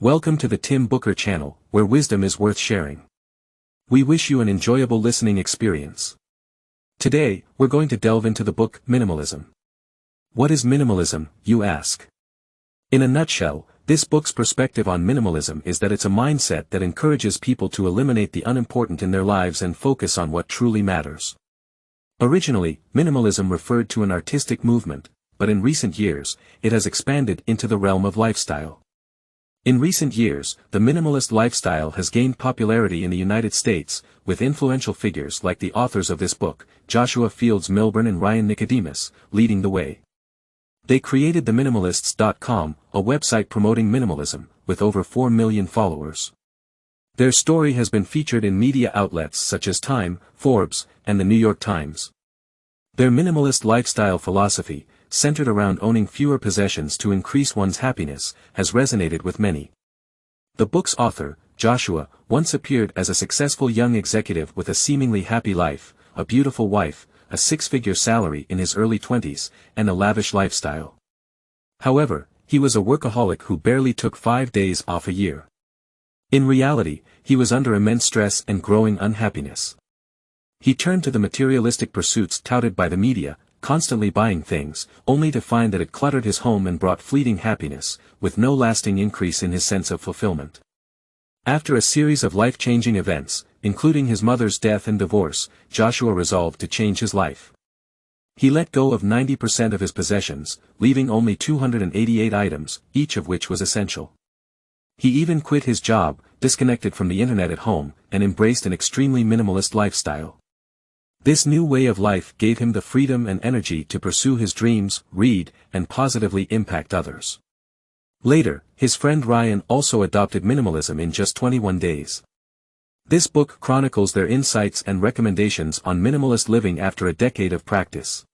Welcome to the Tim Booker channel, where wisdom is worth sharing. We wish you an enjoyable listening experience. Today, we're going to delve into the book Minimalism. What is minimalism, you ask? In a nutshell, this book's perspective on minimalism is that it's a mindset that encourages people to eliminate the unimportant in their lives and focus on what truly matters. Originally, minimalism referred to an artistic movement, but in recent years, it has expanded into the realm of lifestyle. In recent years, the minimalist lifestyle has gained popularity in the United States, with influential figures like the authors of this book, Joshua Fields Millburn and Ryan Nicodemus, leading the way. They created theminimalists.com, a website promoting minimalism, with over 4 million followers. Their story has been featured in media outlets such as Time, Forbes, and the New York Times. Their minimalist lifestyle philosophy, centered around owning fewer possessions to increase one's happiness, has resonated with many. The book's author, Joshua, once appeared as a successful young executive with a seemingly happy life, a beautiful wife, a six-figure salary in his early 20s, and a lavish lifestyle. However, he was a workaholic who barely took 5 days off a year. In reality, he was under immense stress and growing unhappiness. He turned to the materialistic pursuits touted by the media, constantly buying things, only to find that it cluttered his home and brought fleeting happiness, with no lasting increase in his sense of fulfillment. After a series of life-changing events, including his mother's death and divorce, Joshua resolved to change his life. He let go of 90% of his possessions, leaving only 288 items, each of which was essential. He even quit his job, disconnected from the internet at home, and embraced an extremely minimalist lifestyle. This new way of life gave him the freedom and energy to pursue his dreams, read, and positively impact others. Later, his friend Ryan also adopted minimalism in just 21 days. This book chronicles their insights and recommendations on minimalist living after a decade of practice.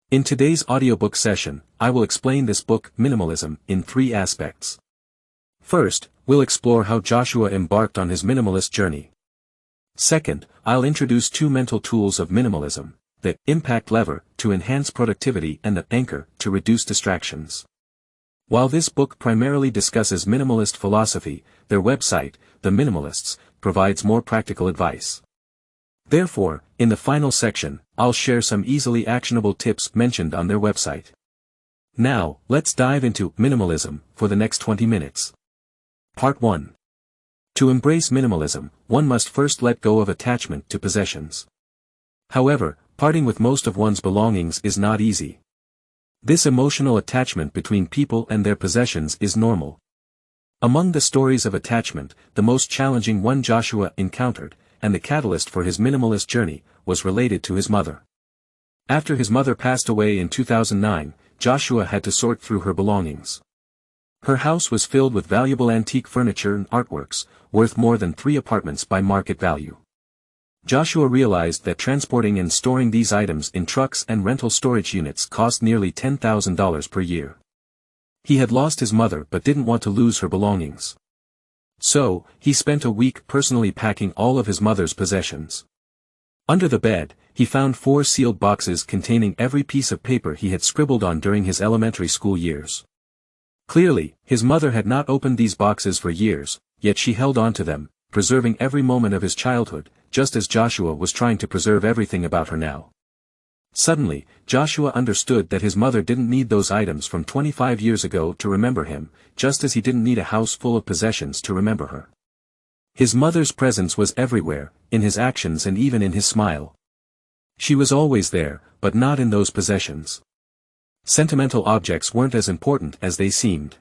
In today's audiobook session, I will explain this book, Minimalism, in 3 aspects. First, we'll explore how Joshua embarked on his minimalist journey. Second, I'll introduce 2 mental tools of minimalism, the impact lever, to enhance productivity, and the anchor, to reduce distractions. While this book primarily discusses minimalist philosophy, their website, The Minimalists, provides more practical advice. Therefore, in the final section, I'll share some easily actionable tips mentioned on their website. Now, let's dive into minimalism for the next 20 minutes. Part 1. To embrace minimalism, one must first let go of attachment to possessions. However, parting with most of one's belongings is not easy. This emotional attachment between people and their possessions is normal. Among the stories of attachment, the most challenging one Joshua encountered, and the catalyst for his minimalist journey, was related to his mother. After his mother passed away in 2009, Joshua had to sort through her belongings. Her house was filled with valuable antique furniture and artworks, worth more than 3 apartments by market value. Joshua realized that transporting and storing these items in trucks and rental storage units cost nearly $10,000 per year. He had lost his mother but didn't want to lose her belongings. So, he spent a week personally packing all of his mother's possessions. Under the bed, he found 4 sealed boxes containing every piece of paper he had scribbled on during his elementary school years. Clearly, his mother had not opened these boxes for years, yet she held on to them, preserving every moment of his childhood, just as Joshua was trying to preserve everything about her now. Suddenly, Joshua understood that his mother didn't need those items from 25 years ago to remember him, just as he didn't need a house full of possessions to remember her. His mother's presence was everywhere, in his actions and even in his smile. She was always there, but not in those possessions. Sentimental objects weren't as important as they seemed.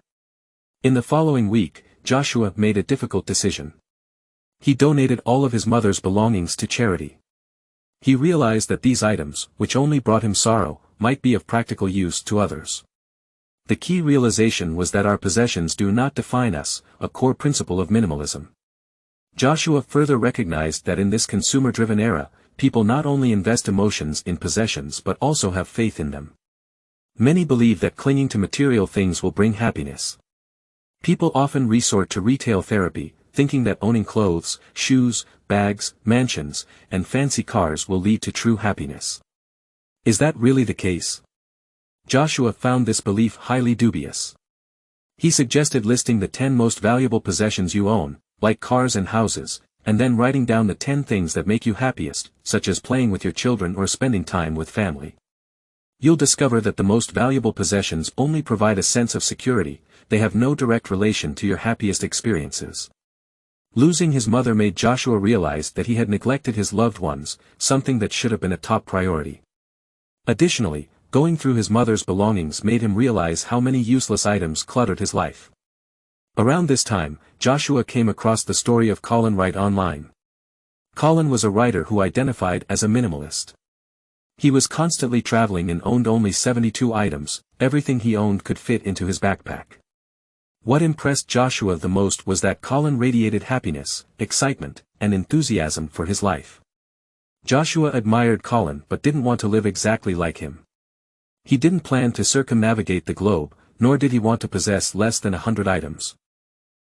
In the following week, Joshua made a difficult decision. He donated all of his mother's belongings to charity. He realized that these items, which only brought him sorrow, might be of practical use to others. The key realization was that our possessions do not define us, a core principle of minimalism. Joshua further recognized that in this consumer-driven era, people not only invest emotions in possessions but also have faith in them. Many believe that clinging to material things will bring happiness. People often resort to retail therapy, thinking that owning clothes, shoes, bags, mansions, and fancy cars will lead to true happiness. Is that really the case? Joshua found this belief highly dubious. He suggested listing the 10 most valuable possessions you own, like cars and houses, and then writing down the 10 things that make you happiest, such as playing with your children or spending time with family. You'll discover that the most valuable possessions only provide a sense of security, they have no direct relation to your happiest experiences. Losing his mother made Joshua realize that he had neglected his loved ones, something that should have been a top priority. Additionally, going through his mother's belongings made him realize how many useless items cluttered his life. Around this time, Joshua came across the story of Colin Wright online. Colin was a writer who identified as a minimalist. He was constantly traveling and owned only 72 items, everything he owned could fit into his backpack. What impressed Joshua the most was that Colin radiated happiness, excitement, and enthusiasm for his life. Joshua admired Colin but didn't want to live exactly like him. He didn't plan to circumnavigate the globe, nor did he want to possess less than 100 items.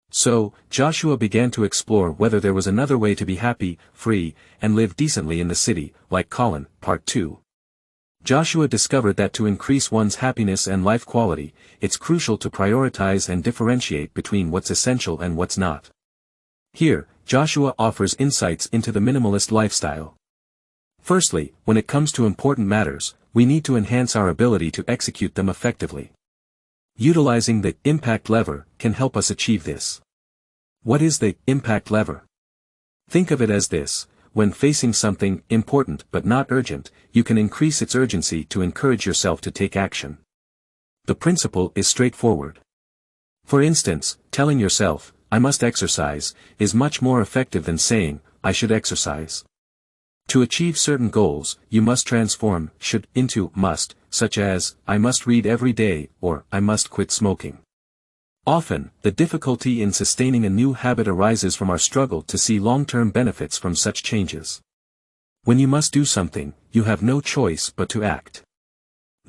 So, Joshua began to explore whether there was another way to be happy, free, and live decently in the city, like Colin. Part 2. Joshua discovered that to increase one's happiness and life quality, it's crucial to prioritize and differentiate between what's essential and what's not. Here, Joshua offers insights into the minimalist lifestyle. Firstly, when it comes to important matters, we need to enhance our ability to execute them effectively. Utilizing the impact lever can help us achieve this. What is the impact lever? Think of it as this: when facing something important but not urgent, you can increase its urgency to encourage yourself to take action. The principle is straightforward. For instance, telling yourself, "I must exercise," is much more effective than saying, "I should exercise." To achieve certain goals, you must transform should into must, such as, "I must read every day," or "I must quit smoking." Often, the difficulty in sustaining a new habit arises from our struggle to see long-term benefits from such changes. When you must do something, you have no choice but to act.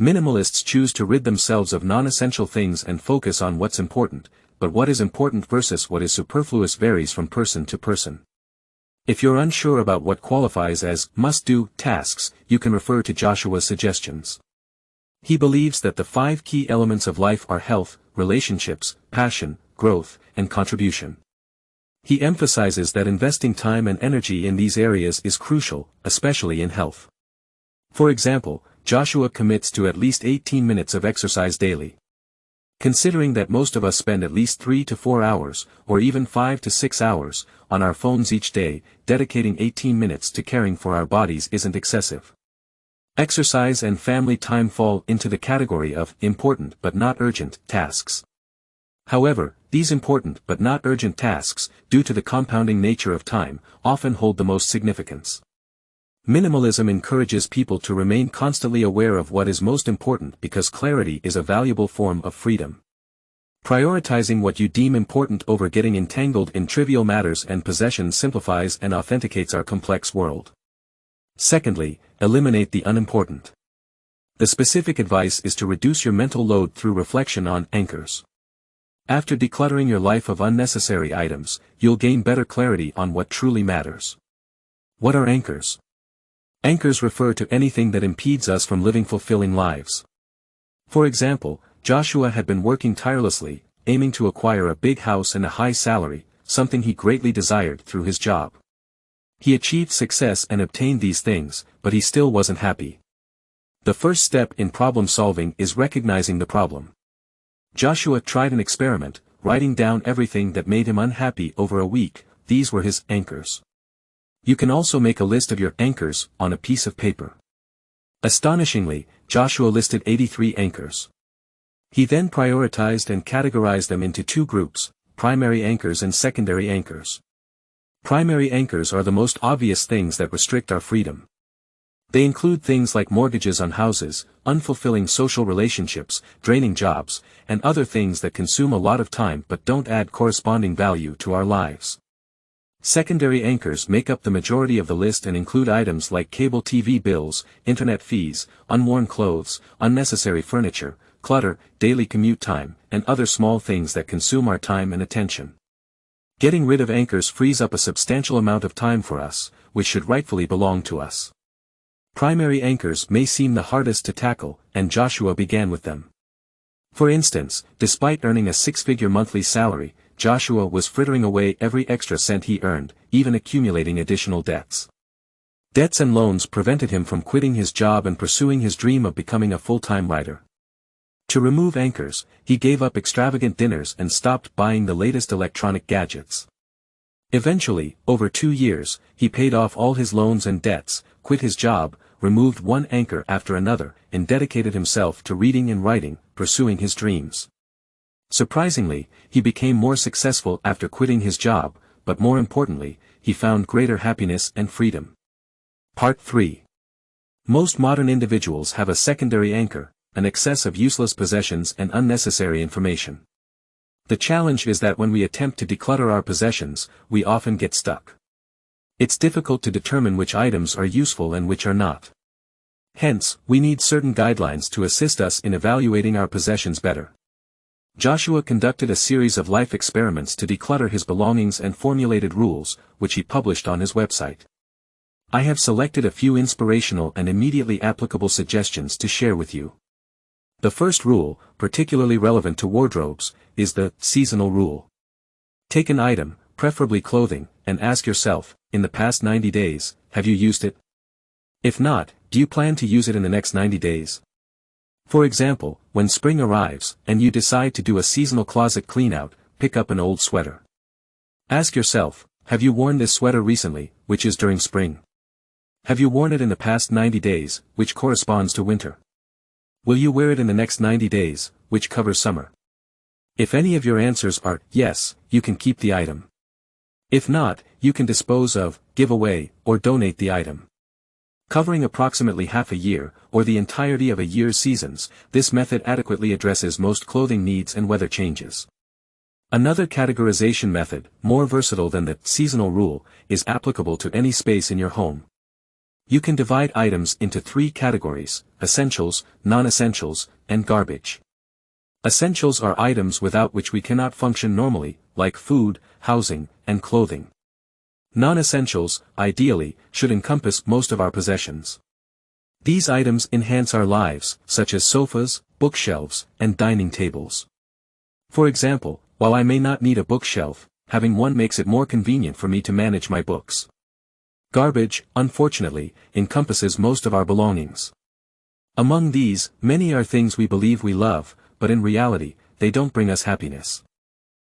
Minimalists choose to rid themselves of non-essential things and focus on what's important, but what is important versus what is superfluous varies from person to person. If you're unsure about what qualifies as must-do tasks, you can refer to Joshua's suggestions. He believes that the 5 key elements of life are health, relationships, passion, growth, and contribution. He emphasizes that investing time and energy in these areas is crucial, especially in health. For example, Joshua commits to at least 18 minutes of exercise daily. Considering that most of us spend at least 3 to 4 hours, or even 5 to 6 hours, on our phones each day, dedicating 18 minutes to caring for our bodies isn't excessive. Exercise and family time fall into the category of important but not urgent tasks. However, these important but not urgent tasks, due to the compounding nature of time, often hold the most significance. Minimalism encourages people to remain constantly aware of what is most important because clarity is a valuable form of freedom. Prioritizing what you deem important over getting entangled in trivial matters and possessions simplifies and authenticates our complex world. Secondly, eliminate the unimportant. The specific advice is to reduce your mental load through reflection on anchors. After decluttering your life of unnecessary items, you'll gain better clarity on what truly matters. What are anchors? Anchors refer to anything that impedes us from living fulfilling lives. For example, Joshua had been working tirelessly, aiming to acquire a big house and a high salary, something he greatly desired through his job. He achieved success and obtained these things, but he still wasn't happy. The first step in problem solving is recognizing the problem. Joshua tried an experiment, writing down everything that made him unhappy over a week. These were his anchors. You can also make a list of your anchors on a piece of paper. Astonishingly, Joshua listed 83 anchors. He then prioritized and categorized them into 2 groups, primary anchors and secondary anchors. Primary anchors are the most obvious things that restrict our freedom. They include things like mortgages on houses, unfulfilling social relationships, draining jobs, and other things that consume a lot of time but don't add corresponding value to our lives. Secondary anchors make up the majority of the list and include items like cable TV bills, internet fees, unworn clothes, unnecessary furniture, clutter, daily commute time, and other small things that consume our time and attention. Getting rid of anchors frees up a substantial amount of time for us, which should rightfully belong to us. Primary anchors may seem the hardest to tackle, and Joshua began with them. For instance, despite earning a six-figure monthly salary, Joshua was frittering away every extra cent he earned, even accumulating additional debts. Debts and loans prevented him from quitting his job and pursuing his dream of becoming a full-time writer. To remove anchors, he gave up extravagant dinners and stopped buying the latest electronic gadgets. Eventually, over 2 years, he paid off all his loans and debts, quit his job, removed one anchor after another, and dedicated himself to reading and writing, pursuing his dreams. Surprisingly, he became more successful after quitting his job, but more importantly, he found greater happiness and freedom. Part 3. Most modern individuals have a secondary anchor, an excess of useless possessions and unnecessary information. The challenge is that when we attempt to declutter our possessions, we often get stuck. It's difficult to determine which items are useful and which are not. Hence, we need certain guidelines to assist us in evaluating our possessions better. Joshua conducted a series of life experiments to declutter his belongings and formulated rules, which he published on his website. I have selected a few inspirational and immediately applicable suggestions to share with you. The first rule, particularly relevant to wardrobes, is the seasonal rule. Take an item, preferably clothing, and ask yourself, in the past 90 days, have you used it? If not, do you plan to use it in the next 90 days? For example, when spring arrives, and you decide to do a seasonal closet clean-out, pick up an old sweater. Ask yourself, have you worn this sweater recently, which is during spring? Have you worn it in the past 90 days, which corresponds to winter? Will you wear it in the next 90 days, which covers summer? If any of your answers are yes, you can keep the item. If not, you can dispose of, give away, or donate the item. Covering approximately half a year, or the entirety of a year's seasons, this method adequately addresses most clothing needs and weather changes. Another categorization method, more versatile than the seasonal rule, is applicable to any space in your home. You can divide items into 3 categories: essentials, non-essentials, and garbage. Essentials are items without which we cannot function normally, like food, housing, and clothing. Non-essentials, ideally, should encompass most of our possessions. These items enhance our lives, such as sofas, bookshelves, and dining tables. For example, while I may not need a bookshelf, having one makes it more convenient for me to manage my books. Garbage, unfortunately, encompasses most of our belongings. Among these, many are things we believe we love, but in reality, they don't bring us happiness.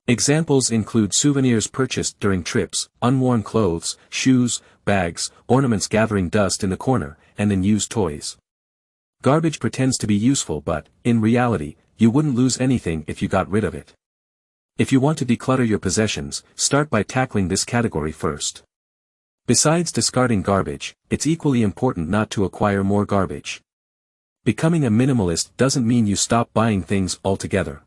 Examples include souvenirs purchased during trips, unworn clothes, shoes, bags, ornaments gathering dust in the corner, and unused toys. Garbage pretends to be useful, but, in reality, you wouldn't lose anything if you got rid of it. If you want to declutter your possessions, start by tackling this category first. Besides discarding garbage, it's equally important not to acquire more garbage. Becoming a minimalist doesn't mean you stop buying things altogether.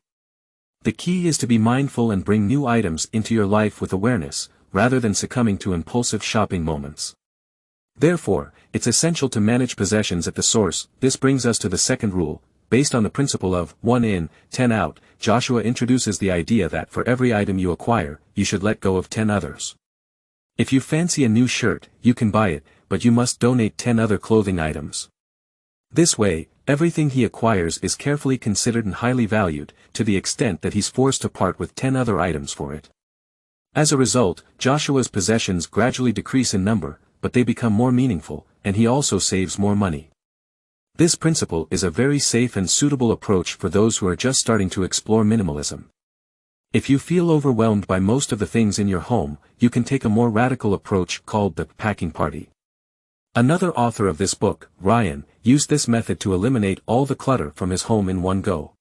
The key is to be mindful and bring new items into your life with awareness, rather than succumbing to impulsive shopping moments. Therefore, it's essential to manage possessions at the source. This brings us to the second rule. Based on the principle of 1 in, 10 out, Joshua introduces the idea that for every item you acquire, you should let go of 10 others. If you fancy a new shirt, you can buy it, but you must donate 10 other clothing items. This way, everything he acquires is carefully considered and highly valued, to the extent that he's forced to part with 10 other items for it. As a result, Joshua's possessions gradually decrease in number, but they become more meaningful, and he also saves more money. This principle is a very safe and suitable approach for those who are just starting to explore minimalism. If you feel overwhelmed by most of the things in your home, you can take a more radical approach called the packing party. Another author of this book, Ryan, used this method to eliminate all the clutter from his home in one go.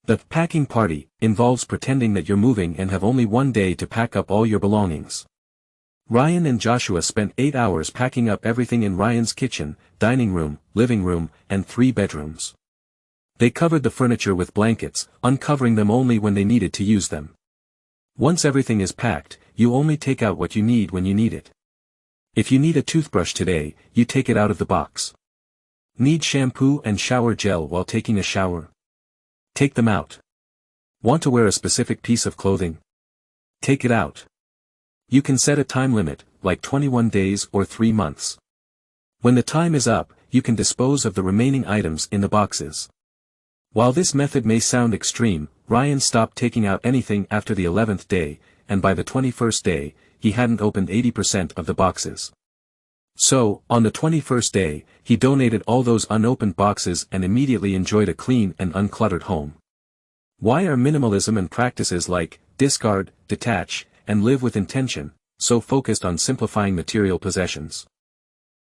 The packing party involves pretending that you're moving and have only one day to pack up all your belongings. Ryan and Joshua spent 8 hours packing up everything in Ryan's kitchen, dining room, living room, and 3 bedrooms. They covered the furniture with blankets, uncovering them only when they needed to use them. Once everything is packed, you only take out what you need when you need it. If you need a toothbrush today, you take it out of the box. Need shampoo and shower gel while taking a shower? Take them out. Want to wear a specific piece of clothing? Take it out. You can set a time limit, like 21 days or 3 months. When the time is up, you can dispose of the remaining items in the boxes. While this method may sound extreme, Ryan stopped taking out anything after the 11th day, and by the 21st day, he hadn't opened 80% of the boxes. So, on the 21st day, he donated all those unopened boxes and immediately enjoyed a clean and uncluttered home. Why are minimalism and practices like discard, detach, and live with intention so focused on simplifying material possessions?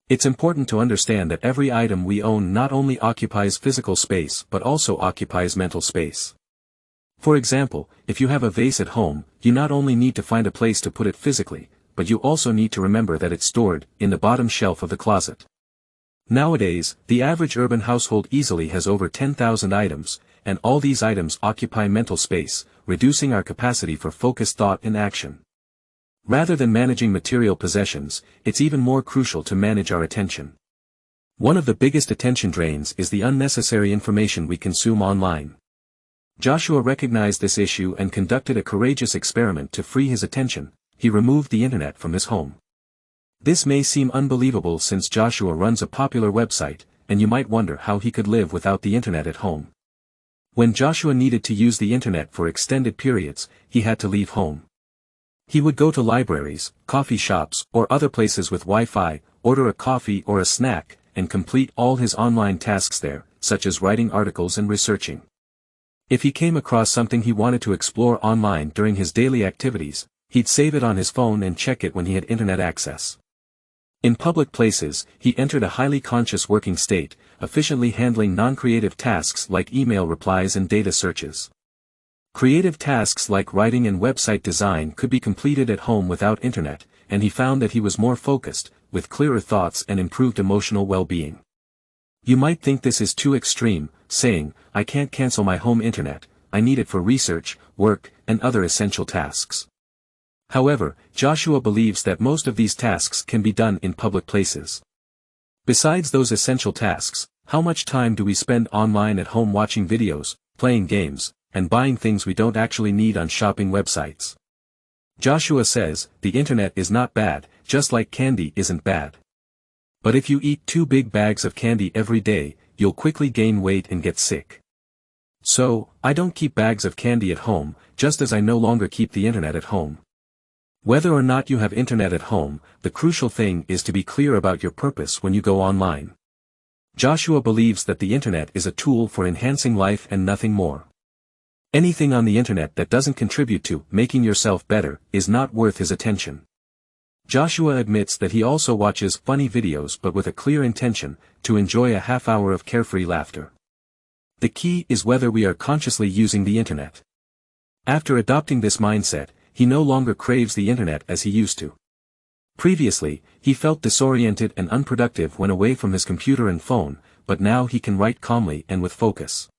It's important to understand that every item we own not only occupies physical space but also occupies mental space. For example, if you have a vase at home, you not only need to find a place to put it physically, but you also need to remember that it's stored in the bottom shelf of the closet. Nowadays, the average urban household easily has over 10,000 items, and all these items occupy mental space, reducing our capacity for focused thought and action. Rather than managing material possessions, it's even more crucial to manage our attention. One of the biggest attention drains is the unnecessary information we consume online. Joshua recognized this issue and conducted a courageous experiment to free his attention. He removed the internet from his home. This may seem unbelievable since Joshua runs a popular website, and you might wonder how he could live without the internet at home. When Joshua needed to use the internet for extended periods, he had to leave home. He would go to libraries, coffee shops, or other places with Wi-Fi, order a coffee or a snack, and complete all his online tasks there, such as writing articles and researching. If he came across something he wanted to explore online during his daily activities, he'd save it on his phone and check it when he had internet access. In public places, he entered a highly conscious working state, efficiently handling non-creative tasks like email replies and data searches. Creative tasks like writing and website design could be completed at home without internet, and he found that he was more focused, with clearer thoughts and improved emotional well-being. You might think this is too extreme, saying, "I can't cancel my home internet, I need it for research, work, and other essential tasks." However, Joshua believes that most of these tasks can be done in public places. Besides those essential tasks, how much time do we spend online at home watching videos, playing games, and buying things we don't actually need on shopping websites? Joshua says, the internet is not bad, just like candy isn't bad. But if you eat 2 big bags of candy every day, you'll quickly gain weight and get sick. So, I don't keep bags of candy at home, just as I no longer keep the internet at home. Whether or not you have internet at home, the crucial thing is to be clear about your purpose when you go online. Joshua believes that the internet is a tool for enhancing life and nothing more. Anything on the internet that doesn't contribute to making yourself better is not worth his attention. Joshua admits that he also watches funny videos but with a clear intention, to enjoy a half-hour of carefree laughter. The key is whether we are consciously using the internet. After adopting this mindset, he no longer craves the internet as he used to. Previously, he felt disoriented and unproductive when away from his computer and phone, but now he can write calmly and with focus.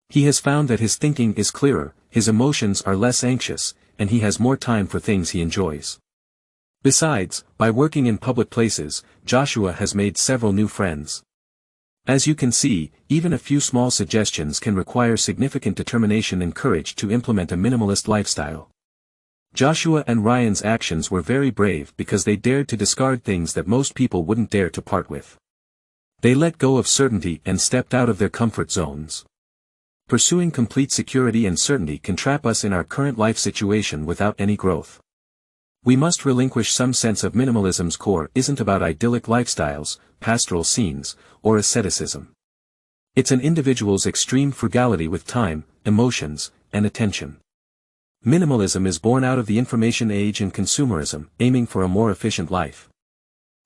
He has found that his thinking is clearer, his emotions are less anxious, and he has more time for things he enjoys. Besides, by working in public places, Joshua has made several new friends. As you can see, even a few small suggestions can require significant determination and courage to implement a minimalist lifestyle. Joshua and Ryan's actions were very brave because they dared to discard things that most people wouldn't dare to part with. They let go of certainty and stepped out of their comfort zones. Pursuing complete security and certainty can trap us in our current life situation without any growth. We must relinquish some sense of minimalism's core isn't about idyllic lifestyles, pastoral scenes, or asceticism. It's an individual's extreme frugality with time, emotions, and attention. Minimalism is born out of the information age and consumerism, aiming for a more efficient life.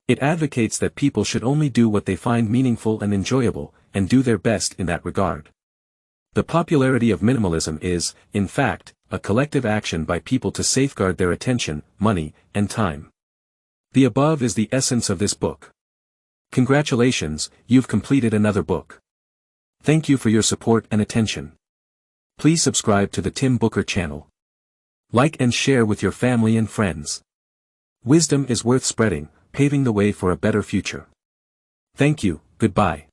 It advocates that people should only do what they find meaningful and enjoyable, and do their best in that regard. The popularity of minimalism is, in fact, a collective action by people to safeguard their attention, money, and time. The above is the essence of this book. Congratulations, you've completed another book. Thank you for your support and attention. Please subscribe to the Tim Booker channel. Like and share with your family and friends. Wisdom is worth spreading, paving the way for a better future. Thank you, goodbye.